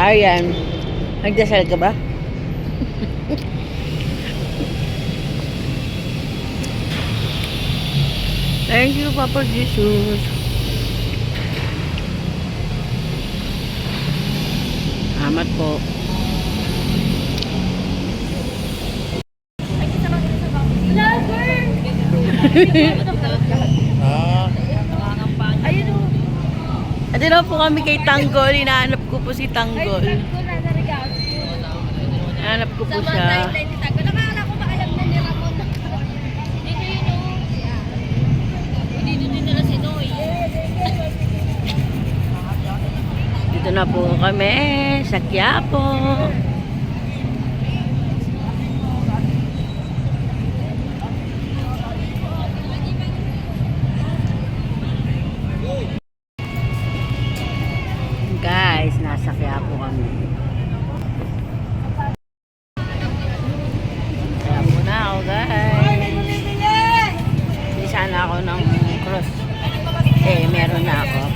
Ayan. Nagdasal ka ba? Thank you, Papa Jesus. Salamat po. Ayun o. Ate na po kami kay Tanggol. Hinahanap ko po si Tanggol. Hinahanap ko po siya. Nakakala ko ba alam na ni Ramon? Dito yun o. Dito din nila si Noy. Dito na po kami sa Quiapo. Guys, nasa Quiapo kami. Quiapo na ako, guys. Hindi sana ako ng cross. Meron na ako.